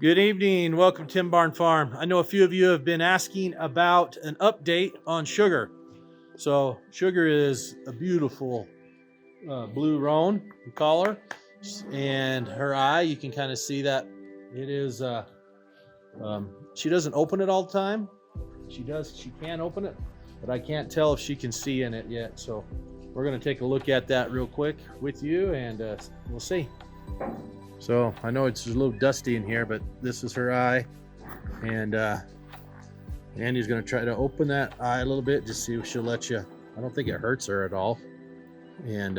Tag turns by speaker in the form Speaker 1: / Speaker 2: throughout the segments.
Speaker 1: Good evening. Welcome to Tim Barn Farm. I know a few of you have been asking about an update on Sugar. So Sugar is a beautiful blue roan, we call her, and her eye, you can kind of see that it is. She doesn't open it all the time. She can open it, but I can't tell if she can see in it yet. So we're going to take a look at that real quick with you, and we'll see. So I know it's a little dusty in here, but this is her eye, and Andy's going to try to open that eye a little bit, just see if she'll let you. I don't think it hurts her at all, and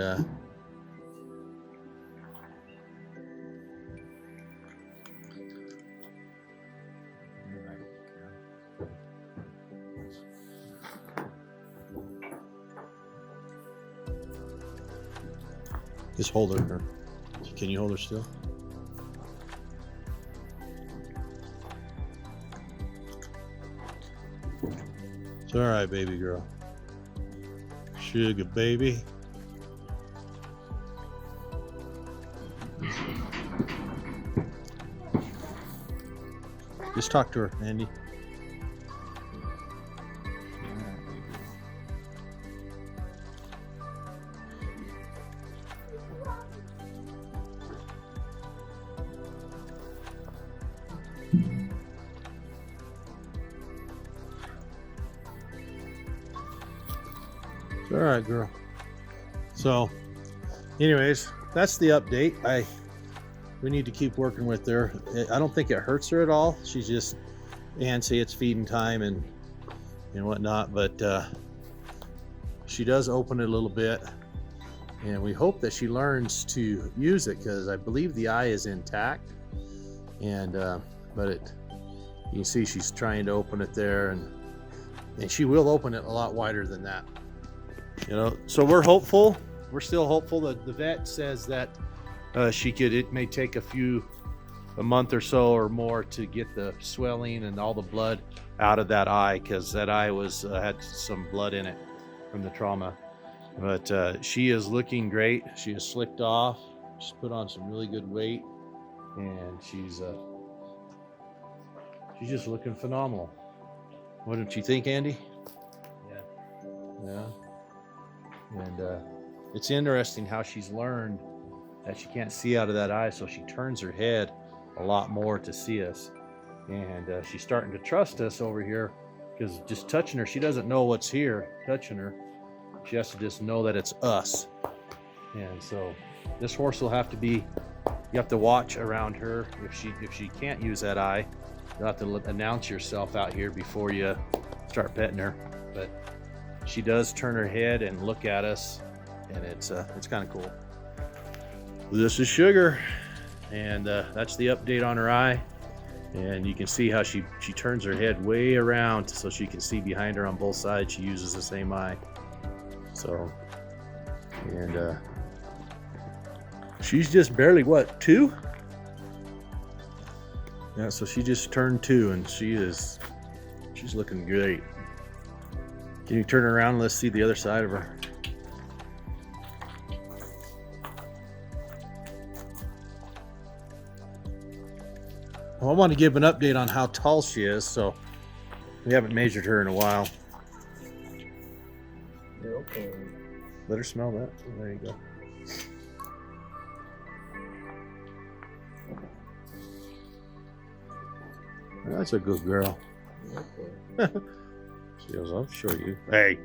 Speaker 1: just hold her. Can you hold her still? It's all right, baby girl. Sugar baby. Just talk to her, Andy. All right, girl. So anyways, that's the update. We need to keep working with her. I don't think it hurts her at all. She's just antsy. It's feeding time and whatnot, but she does open it a little bit, and we hope that she learns to use it, because I believe the eye is intact, and but you can see she's trying to open it there, and she will open it a lot wider than that. So we're hopeful. We're still hopeful. That the vet says that it may take a month or so or more to get the swelling and all the blood out of that eye, because that eye had some blood in it from the trauma. But she is looking great. She is slicked off. She's put on some really good weight, and she's just looking phenomenal. What did you think, Andy? Yeah. And it's interesting how she's learned that she can't see out of that eye, so she turns her head a lot more to see us, and she's starting to trust us over here, because just touching her, she doesn't know what's here. Touching her, she has to just know that it's us. And so this horse will have to be, you have to watch around her. If she can't use that eye, you'll have to announce yourself out here before you start petting her. But she does turn her head and look at us, and it's kind of cool. This is Sugar, and that's the update on her eye. And you can see how she turns her head way around so she can see behind her on both sides. She uses the same eye. So, and she's just barely, what, 2? Yeah, so she just turned 2, and she's looking great. Can you turn her around? Let's see the other side of her. Well, I want to give an update on how tall she is. So we haven't measured her in a while. Okay. Let her smell that. There you go. That's a good girl. Okay. She goes, I'll show you. Hey.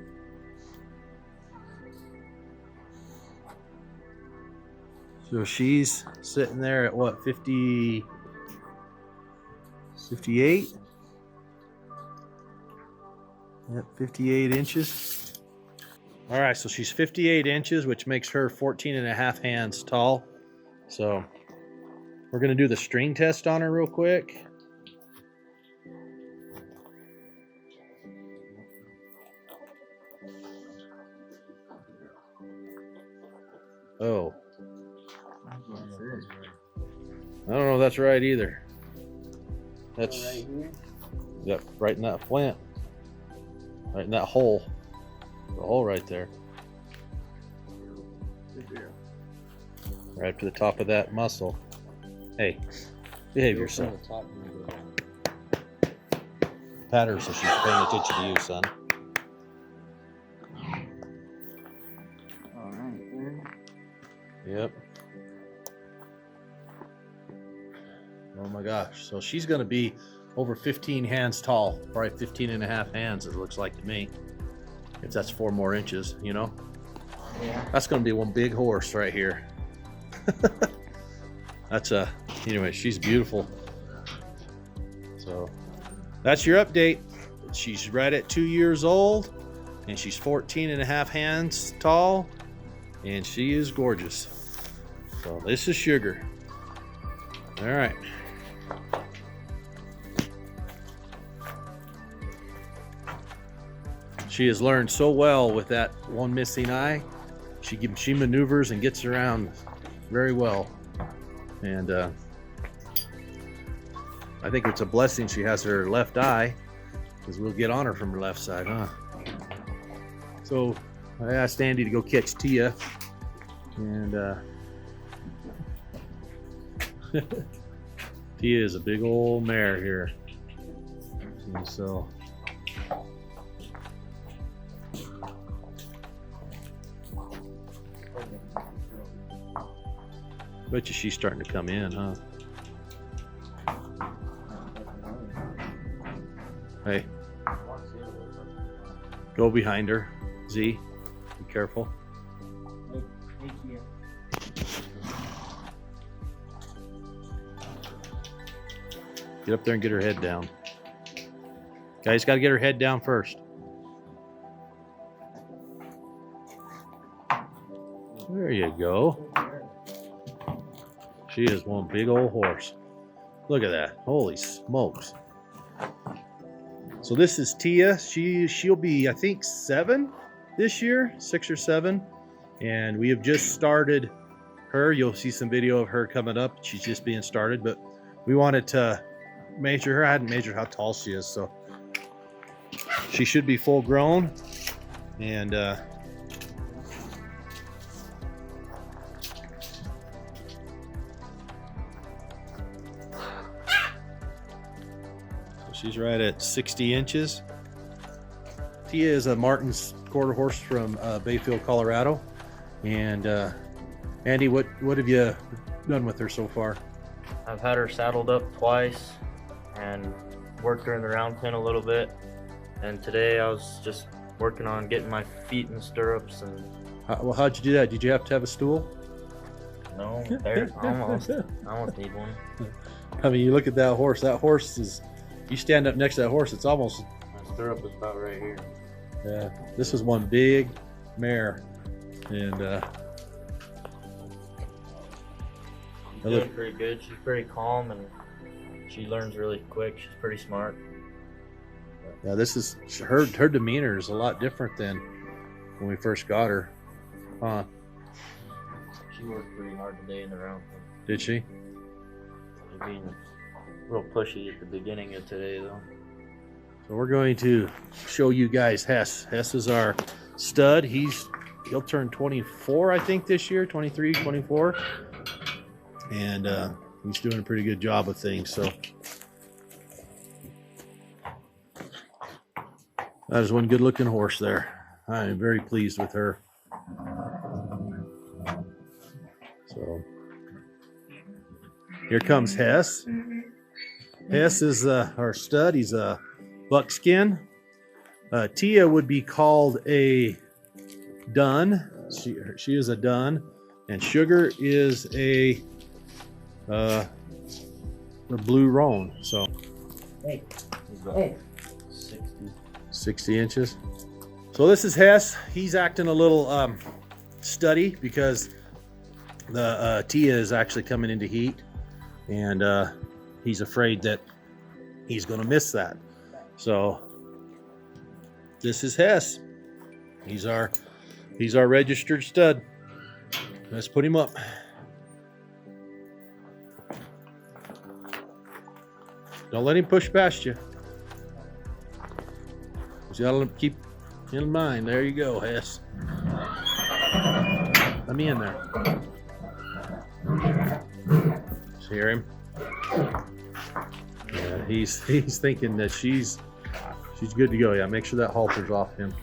Speaker 1: So she's sitting there at what, 58? Yep, 58 inches. All right, so she's 58 inches, which makes her 14.5 hands tall. So we're gonna do the string test on her real quick. Oh. I don't know if that's right either. That's right here? Yep, right in that plant. Right in that hole. The hole right there. Right up to the top of that muscle. Hey, Behave yourself. Pat her so she's paying attention to you, son.
Speaker 2: All right.
Speaker 1: Yep. Oh my gosh. So she's going to be over 15 hands tall. Probably 15 and a half hands, it looks like to me. If that's 4 more inches, you know?
Speaker 2: Yeah.
Speaker 1: That's going to be one big horse right here. That's anyway, she's beautiful. So that's your update. She's right at 2 years old, and she's 14 and a half hands tall, and she is gorgeous. So this is Sugar. All right. She has learned so well with that one missing eye. She maneuvers and gets around very well. And I think it's a blessing she has her left eye, because we'll get on her from her left side, huh? So I asked Andy to go catch Tia, and Tia is a big old mare here. And so bet you she's starting to come in, huh? Hey, go behind her, Z. Be careful. Get up there and get her head down. Guys, got to get her head down first. There you go. She is one big old horse. Look at that. Holy smokes. So this is Tia. She'll be, I think, 7 this year, 6 or 7. And we have just started her. You'll see some video of her coming up. She's just being started, but we wanted to measure her. I hadn't measured how tall she is, so she should be full grown. And she's right at 60 inches. Tia is a Martin's quarter horse from Bayfield, Colorado. And Andy, what have you done with her so far?
Speaker 2: I've had her saddled up twice and worked her in the round pen a little bit. And today I was just working on getting my feet in the stirrups. And
Speaker 1: Well, how'd you do that? Did you have to have a stool?
Speaker 2: no, there, almost. I almost need one.
Speaker 1: I mean, you look at that horse. That horse is, you stand up next to that horse, it's almost,
Speaker 2: My stirrup is about right here.
Speaker 1: yeah, this is one big mare. And
Speaker 2: She's doing pretty good. She's pretty calm and she learns really quick. She's pretty smart.
Speaker 1: yeah, this is, her demeanor is a lot different than when we first got her. Huh?
Speaker 2: She worked pretty hard today in the round pen.
Speaker 1: Did she?
Speaker 2: She's being a little pushy at the beginning of today, though.
Speaker 1: So we're going to show you guys Hess. Hess is our stud. He'll turn 24, I think, this year, 23, 24. And he's doing a pretty good job of things. So that is one good looking horse there. I am very pleased with her. So here comes Hess. Hess is our stud. He's a buckskin. Tia would be called a dun. She is a dun, and Sugar is a blue roan. So
Speaker 2: Hey.
Speaker 1: 60 inches. So this is Hess. He's acting a little studdy because the Tia is actually coming into heat, and he's afraid that he's going to miss that. So this is Hess. He's our registered stud. Let's put him up. Don't let him push past you. You gotta keep in mind. There you go, Hess. Let me in there. Just hear him. Yeah, he's thinking that she's good to go. Yeah, make sure that halter's off him.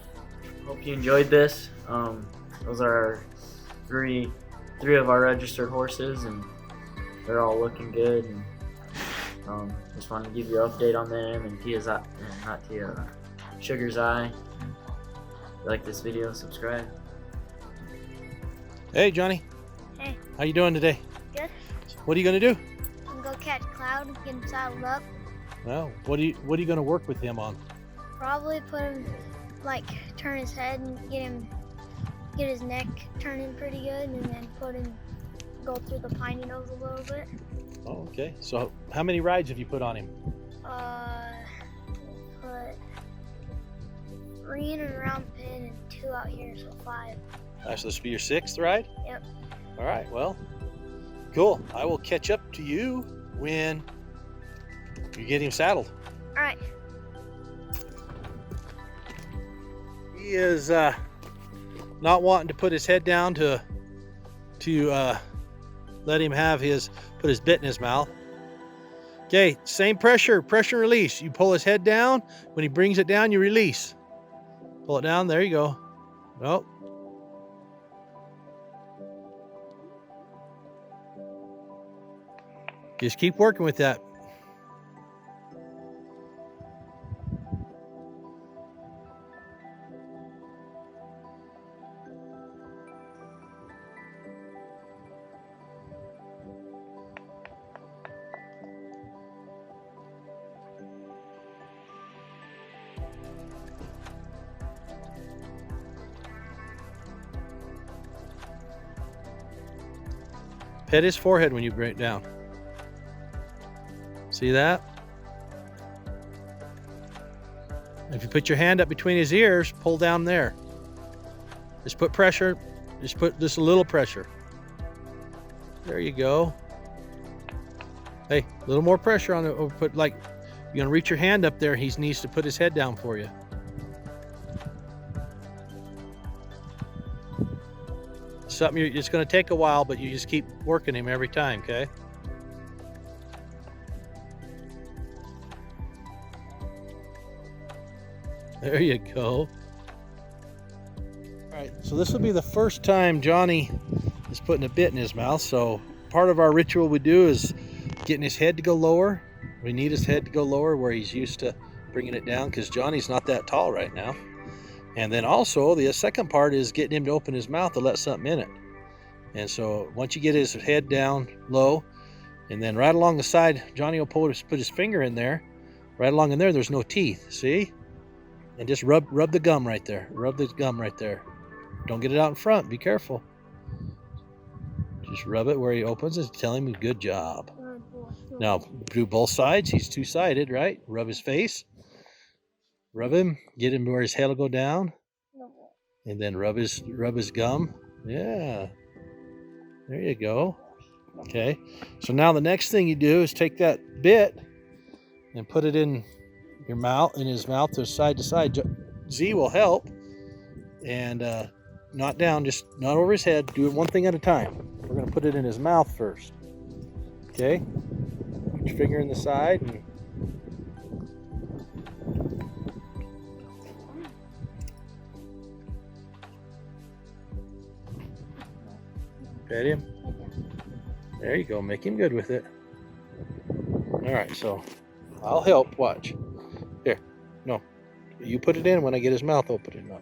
Speaker 3: Hope you enjoyed this. Those are three of our registered horses, and they're all looking good. And just wanted to give you an update on them and Sugar's Eye. If you like this video, subscribe.
Speaker 1: Hey, Johnny.
Speaker 4: Hey.
Speaker 1: How you doing today?
Speaker 4: Good.
Speaker 1: What are you gonna do?
Speaker 4: I'm gonna go catch Cloud, get him saddled up.
Speaker 1: Well, what are you gonna work with him on?
Speaker 4: Probably put him, like, turn his head and get his neck turning pretty good, and then go through the piney nose a little bit.
Speaker 1: Oh, okay. So how many rides have you put on him?
Speaker 4: Put 3 in a round pen and 2 out here, so 5.
Speaker 1: So this will be your 6th ride?
Speaker 4: Yep.
Speaker 1: All right, well, cool. I will catch up to you when you get him saddled.
Speaker 4: All right.
Speaker 1: He is not wanting to put his head down to let him put his bit in his mouth. Okay, same pressure and release. You pull his head down. When he brings it down, you release. Pull it down, there you go. Oh. Just keep working with that. Pet his forehead when you bring it down. See that? If you put your hand up between his ears, pull down there. Just put pressure. Just put just a little pressure. There you go. Hey, a little more pressure on it. Or put, like, you're gonna reach your hand up there. He needs to put his head down for you. Something it's going to take a while, but you just keep working him every time, okay? There you go. All right, so this will be the first time Johnny is putting a bit in his mouth. So part of our ritual we do is getting his head to go lower. We need his head to go lower where he's used to bringing it down, because Johnny's not that tall right now. And then also the second part is getting him to open his mouth to let something in it. And so once you get his head down low, and then right along the side, Johnny will put his finger in there. Right along in there, there's no teeth, see? And just rub the gum right there. Rub the gum right there. Don't get it out in front, be careful. Just rub it where he opens it, tell him good job. Now do both sides, he's two-sided, right? Rub his face. Rub him, get him where his head will go down, and then rub his gum. Yeah, there you go. Okay, so now the next thing you do is take that bit and put it in your mouth, in his mouth, to side. Z will help, and not down, just not over his head. Do it one thing at a time. We're gonna put it in his mouth first. Okay, put your finger in the side and pet him. There you go. Make him good with it. All right, so I'll help. Watch. Here. No. You put it in when I get his mouth opening up.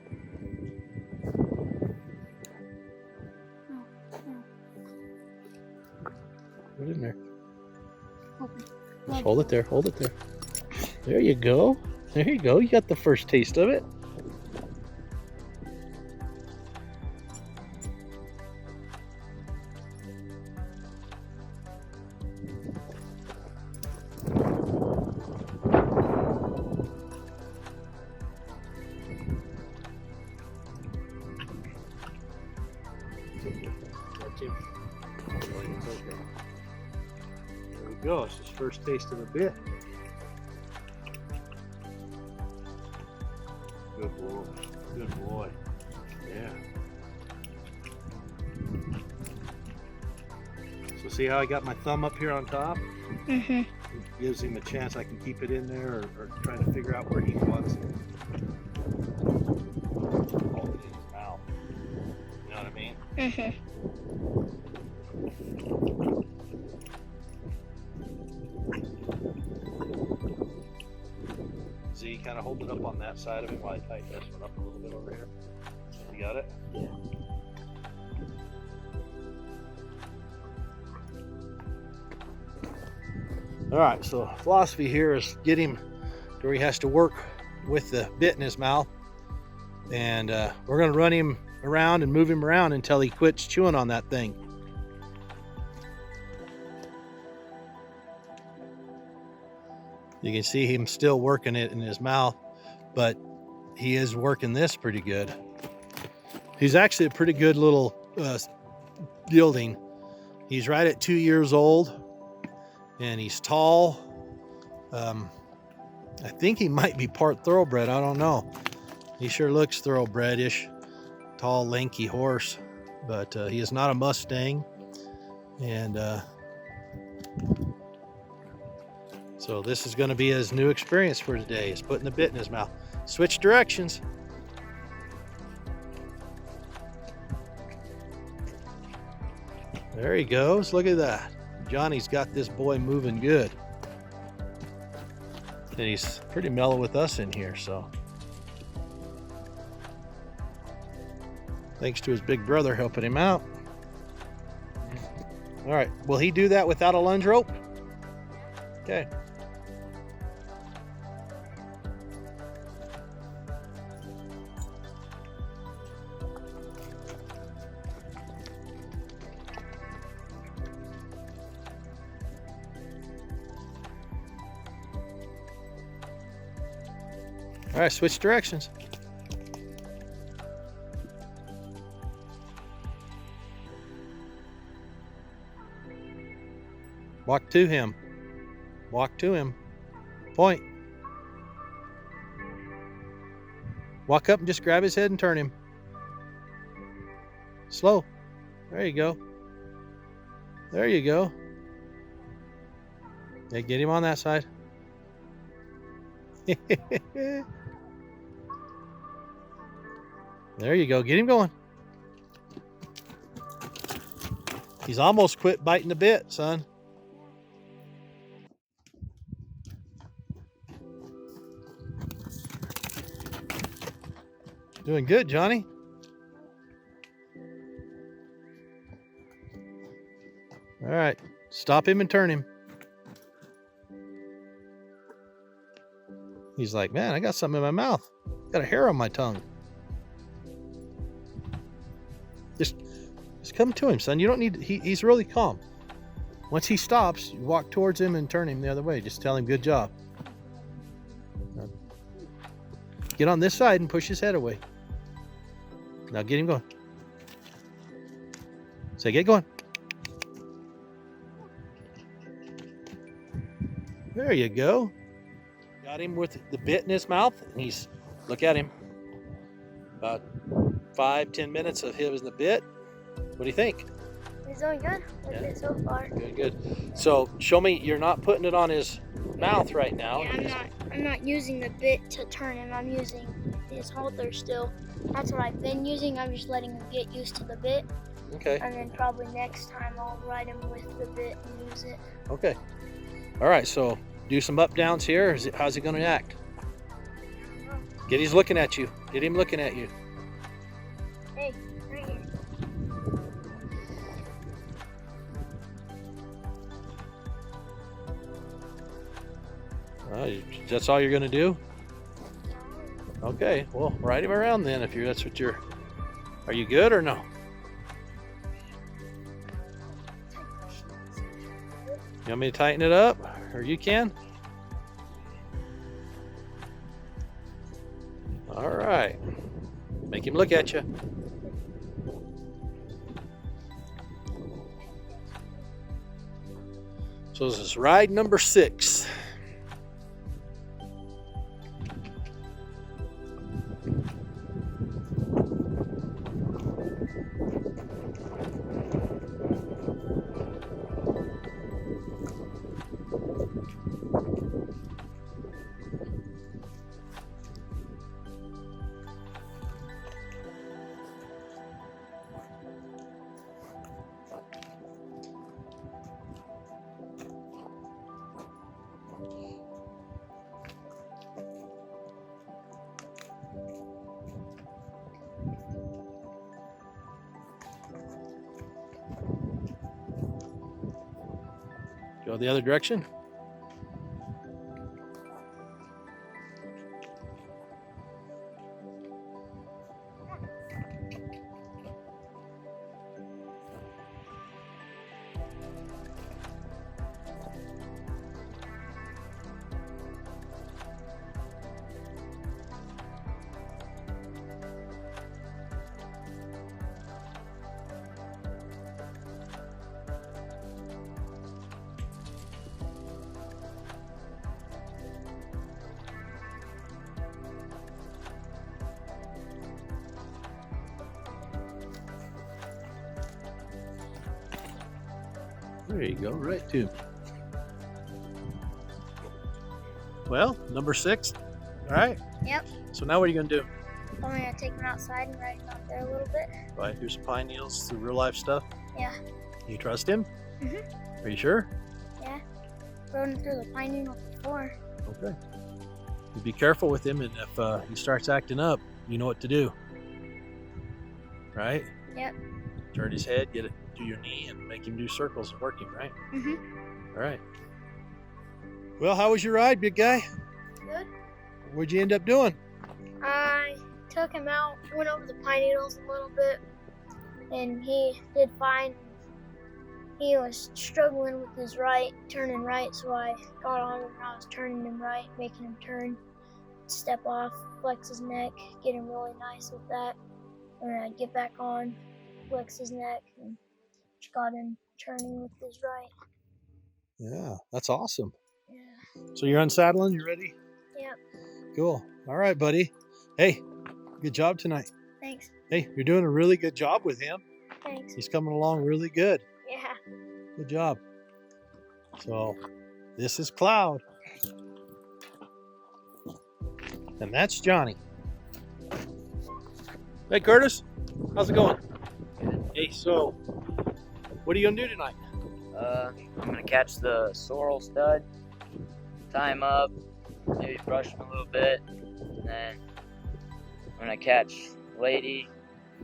Speaker 1: Put it in there. Just hold it there. Hold it there. There you go. There you go. You got the first taste of it. There we go. It's his first taste of the bit. Good boy. Good boy. Yeah. So see how I got my thumb up here on top?
Speaker 4: Mm-hmm.
Speaker 1: Gives him a chance I can keep it in there, or try to figure out where he wants it. Hold it in his mouth. You know what I mean?
Speaker 4: Mm-hmm.
Speaker 1: Z, kind of hold it up on that side of him while I tighten this one up a little bit over here. You got it?
Speaker 3: Yeah.
Speaker 1: All right, so philosophy here is get him to where he has to work with the bit in his mouth. And we're gonna run him around and move him around until he quits chewing on that thing. You can see him still working it in his mouth, but he is working this pretty good. He's actually a pretty good little gelding. He's right at 2 years old, and he's tall. I think he might be part thoroughbred. I don't know. He sure looks thoroughbred-ish. Tall, lanky horse, but he is not a Mustang. And so this is going to be his new experience for today, is putting the bit in his mouth. Switch directions. There he goes. Look at that. Johnny's got this boy moving good. And he's pretty mellow with us in here, so. Thanks to his big brother helping him out. All right, will he do that without a lunge rope? Okay. All right, switch directions. Walk to him. Walk to him. Point. Walk up and just grab his head and turn him. Slow. There you go. There you go. Yeah, get him on that side. There you go. Get him going. He's almost quit biting the bit, son. Doing good, Johnny. All right. Stop him and turn him. He's like, man, I got something in my mouth. Got a hair on my tongue. Just come to him, son. You don't need, he's really calm. Once he stops, you walk towards him and turn him the other way. Just tell him, good job. Get on this side and push his head away. Now get him going. Say, get going. There you go. Got him with the bit in his mouth, and he's, look at him. About 5-10 minutes of him in the bit. What do you think?
Speaker 4: He's doing good with it so far.
Speaker 1: Good, good. So show me, you're not putting it on his mouth right now.
Speaker 4: Yeah, I'm not using the bit to turn him. I'm using his halter still. That's what I've been using. I'm just letting him get used to the bit.
Speaker 1: Okay.
Speaker 4: And then probably next time I'll ride him with the bit and use it.
Speaker 1: Okay. All right, so do some up downs here. How's he going to act? He's looking at you. Get him looking at you.
Speaker 4: Hey, right here.
Speaker 1: That's all you're going to do? Okay, well, ride him around then if that's what you're... Are you good or no? You want me to tighten it up? Or you can? All right. Make him look at you. So this is ride number 6. Go the other direction. There you go, right to. Well, number 6. All right.
Speaker 4: Yep.
Speaker 1: So now what are you gonna do?
Speaker 4: I'm gonna take him outside and ride him out there a little bit.
Speaker 1: Right, do some pine needles, some real life stuff.
Speaker 4: Yeah.
Speaker 1: You trust him?
Speaker 4: Mhm.
Speaker 1: Are you sure?
Speaker 4: Yeah. Rode him through the pine needles before.
Speaker 1: Okay. You be careful with him, and if he starts acting up, you know what to do. Right?
Speaker 4: Yep.
Speaker 1: Turn his head, get it to your knee, and make him do circles and work him, right?
Speaker 4: Mhm.
Speaker 1: All right. Well, how was your ride, big guy?
Speaker 4: Good.
Speaker 1: What'd you end up doing?
Speaker 4: I took him out, went over the pine needles a little bit, and he did fine. He was struggling with his right, turning right, so I got on him and I was turning him right, making him turn, step off, flex his neck, get him really nice with that. And then I'd get back on, flex his neck, and just got him turning with his right.
Speaker 1: Yeah, that's awesome.
Speaker 4: Yeah.
Speaker 1: So you're unsaddling, you ready?
Speaker 4: Yep.
Speaker 1: Cool. All right, buddy. Hey, good job tonight.
Speaker 4: Thanks.
Speaker 1: Hey, you're doing a really good job with him.
Speaker 4: Thanks.
Speaker 1: He's coming along really good.
Speaker 4: Yeah.
Speaker 1: Good job. So, this is Cloud. And that's Johnny. Hey, Curtis. How's it going? Hey, so, what are you going to do tonight?
Speaker 3: I'm gonna catch the sorrel stud, tie him up, maybe brush him a little bit, and then I'm gonna catch Lady,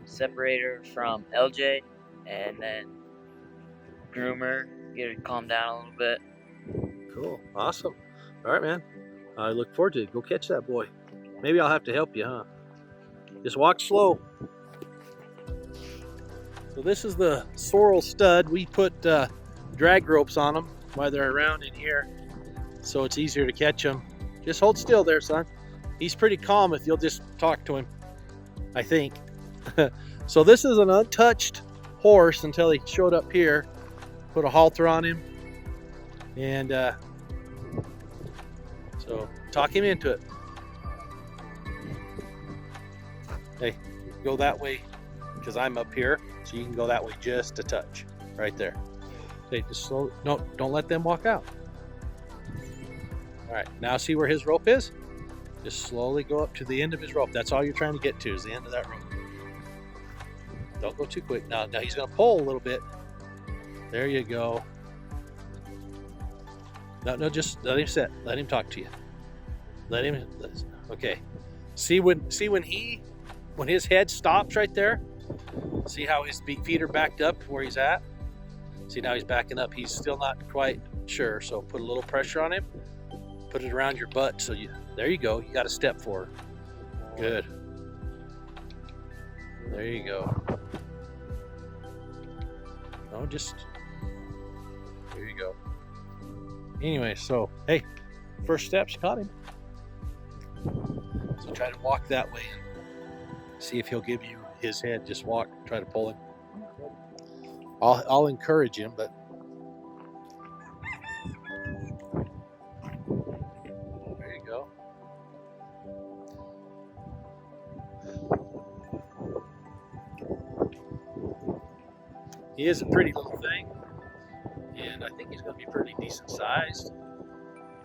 Speaker 3: separate her from LJ, and then groom her, get her to calm down a little bit.
Speaker 1: Cool. Awesome. All right, man. I look forward to it. Go catch that boy. Maybe I'll have to help you, huh? Just walk slow. So this is the sorrel stud. We put drag ropes on them while they're around in here, so it's easier to catch them. Just hold still there, son. He's pretty calm if you'll just talk to him, I think. So this is an untouched horse until he showed up here. Put a halter on him, and so talk him into it. Hey, go that way because I'm up here, so you can go that way just a touch, right there. Okay, just slow. No, don't let them walk out. All right, now see where his rope is? Just slowly go up to the end of his rope. That's all you're trying to get to, is the end of that rope. Don't go too quick. Now he's going to pull a little bit. There you go. No, just let him sit. Let him talk to you. Okay. See when his head stops right there? See how his feet are backed up where he's at? See, now he's backing up. He's still not quite sure, so put a little pressure on him. Put it around your butt. So there you go. You got to step forward. Good. There you go. No, just there you go. Anyway, so hey, first steps, caught him. So try to walk that way and see if he'll give you his head. Just walk, try to pull him. I'll encourage him, but there you go. He is a pretty little thing, and I think he's going to be pretty decent sized.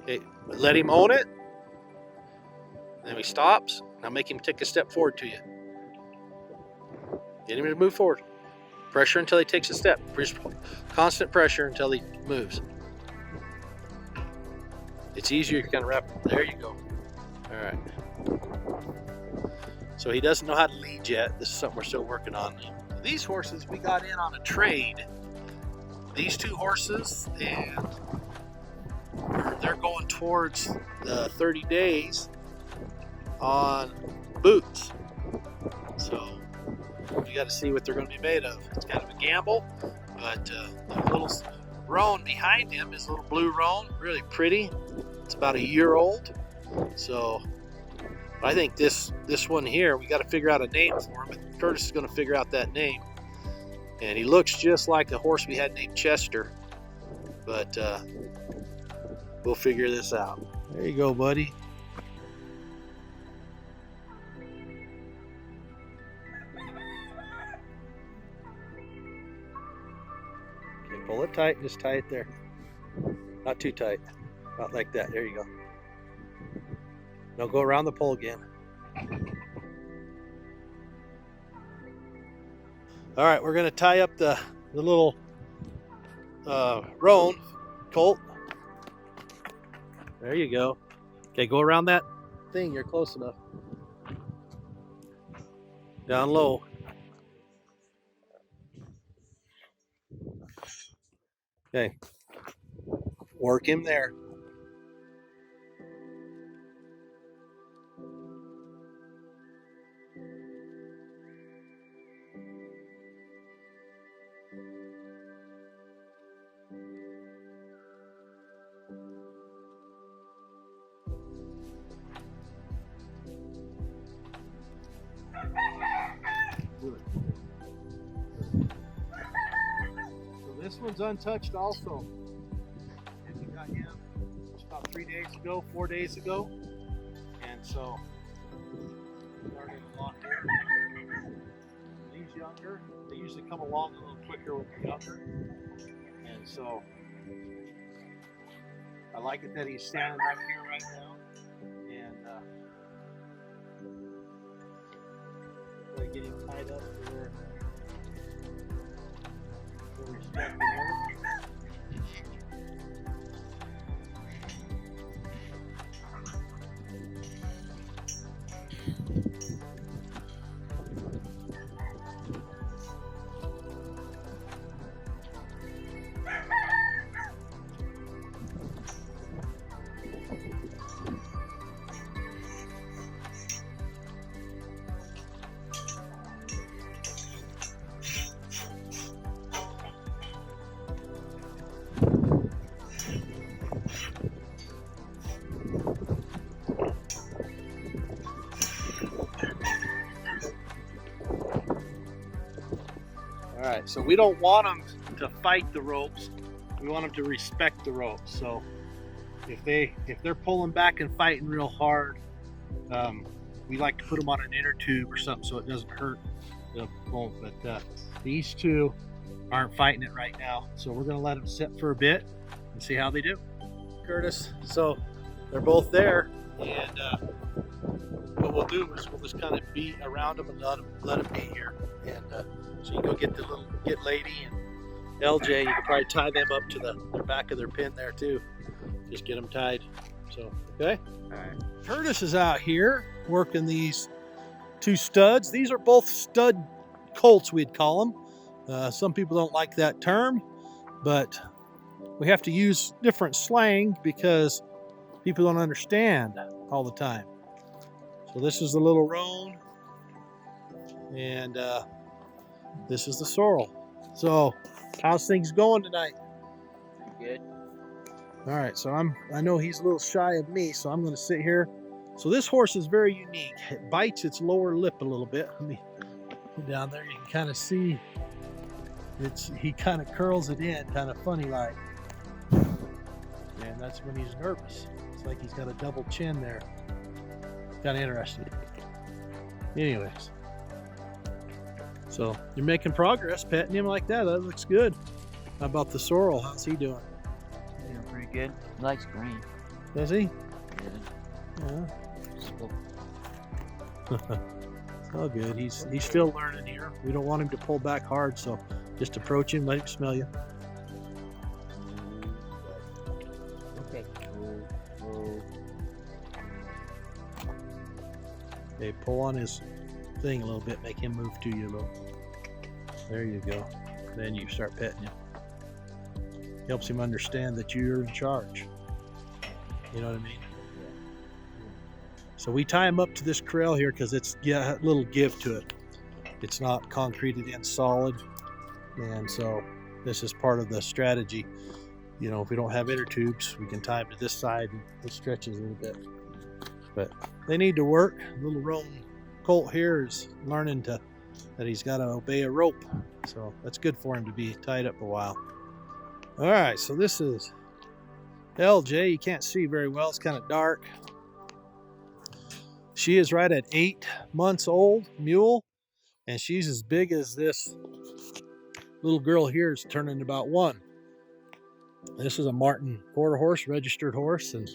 Speaker 1: Okay, let him own it. Then he stops. Now make him take a step forward to you. Get him to move forward. Pressure until he takes a step. Constant pressure until he moves. It's easier, you can wrap. There you go. All right. So he doesn't know how to lead yet. This is something we're still working on. These horses we got in on a trade. These two horses and they're going towards the 30 days on boots. So you got to see what they're going to be made of. It's kind of a gamble, but the little roan behind him is a little blue roan, really pretty. It's about a year old. So I think this one here, we got to figure out a name for him. But Curtis is going to figure out that name. And he looks just like a horse we had named Chester. But we'll figure this out. There you go, buddy. Okay, pull it tight. Just tie it there. Not too tight. Not like that. There you go. Now go around the pole again. All right, we're going to tie up the little roan colt. There you go. Okay, go around that thing. You're close enough. Down low. Okay. Work him there. So this one's untouched also. And we got him just about 4 days ago. And so started a lot there. He's younger. They usually come along a little quicker when they're younger. And so I like it that he's standing right here right now. And get him tied up for respect. All right, so we don't want them to fight the ropes. We want them to respect the ropes. So if they're pulling back and fighting real hard, we like to put them on an inner tube or something so it doesn't hurt the bone. But these two aren't fighting it right now, so we're going to let them sit for a bit and see how they do. Curtis, so they're both there, and what we'll do is we'll just kind of be around them and let them be here. And so you go get Lady and LJ. You can probably tie them up to the back of their pin there too. Just get them tied. So okay. All right. Curtis is out here working these two studs. These are both stud colts, we'd call them. Some people don't like that term, but we have to use different slang because people don't understand all the time. So this is the little roan, and this is the sorrel. So how's things going tonight?
Speaker 3: Pretty good.
Speaker 1: All right, so I know he's a little shy of me, so I'm going to sit here. So this horse is very unique. It bites its lower lip a little bit. Let me put down there. You can kind of see he kind of curls it in, kind of funny like. And that's when he's nervous. It's like he's got a double chin there. Kind of interesting. Anyways, so you're making progress, petting him like that. That looks good. How about the sorrel? How's he doing?
Speaker 3: Yeah, pretty good. He likes green.
Speaker 1: Does he?
Speaker 3: Yeah.
Speaker 1: Oh, good. He's still learning here. We don't want him to pull back hard, so just approach him, let him smell you.
Speaker 3: Okay.
Speaker 1: Okay, pull on his thing a little bit, make him move to you a little. There you go. Then you start petting him. Helps him understand that you're in charge. You know what I mean? So we tie him up to this corral here because it's a little give to it. It's not concreted in solid, and so this is part of the strategy. You know, if we don't have inner tubes, we can tie him to this side and it stretches a little bit. But they need to work. Little roan colt here is learning that he's got to obey a rope. So that's good for him to be tied up a while. All right, so this is LJ. You can't see very well. It's kind of dark. She is right at 8 months old, mule, and she's as big as this little girl here is turning about 1. This is a Martin quarter horse, registered horse, and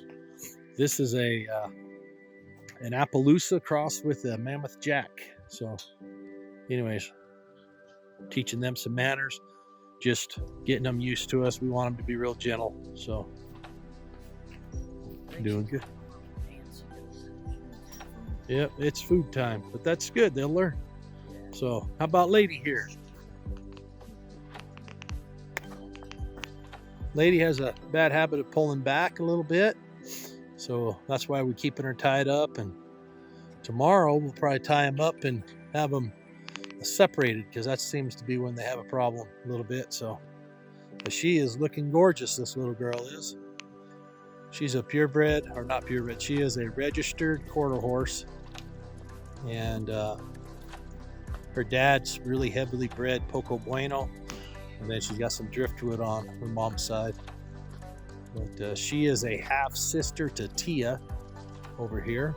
Speaker 1: this is an Appaloosa crossed with a Mammoth Jack. So, anyways, teaching them some manners, just getting them used to us. We want them to be real gentle. So, doing good. Yep, it's food time, but that's good. They'll learn. So, how about Lady here? Lady has a bad habit of pulling back a little bit, so that's why we're keeping her tied up. And tomorrow we'll probably tie them up and have them separated, because that seems to be when they have a problem a little bit. So, but she is looking gorgeous. This little girl is. She's a purebred, or not purebred. She is a registered quarter horse, and her dad's really heavily bred Poco Bueno. And then she's got some driftwood on her mom's side. But she is a half sister to Tia over here.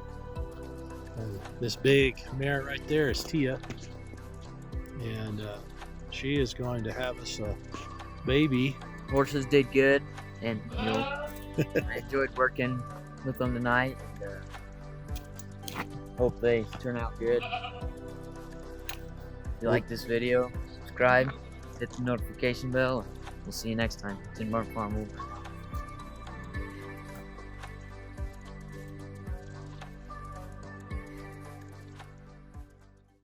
Speaker 1: And this big mare right there is Tia. And she is going to have us a baby.
Speaker 3: Horses did good, and I enjoyed working with them tonight. And, hope they turn out good. If you like this video, subscribe, hit the notification bell, and we'll see you next time. It's in Mark Farm.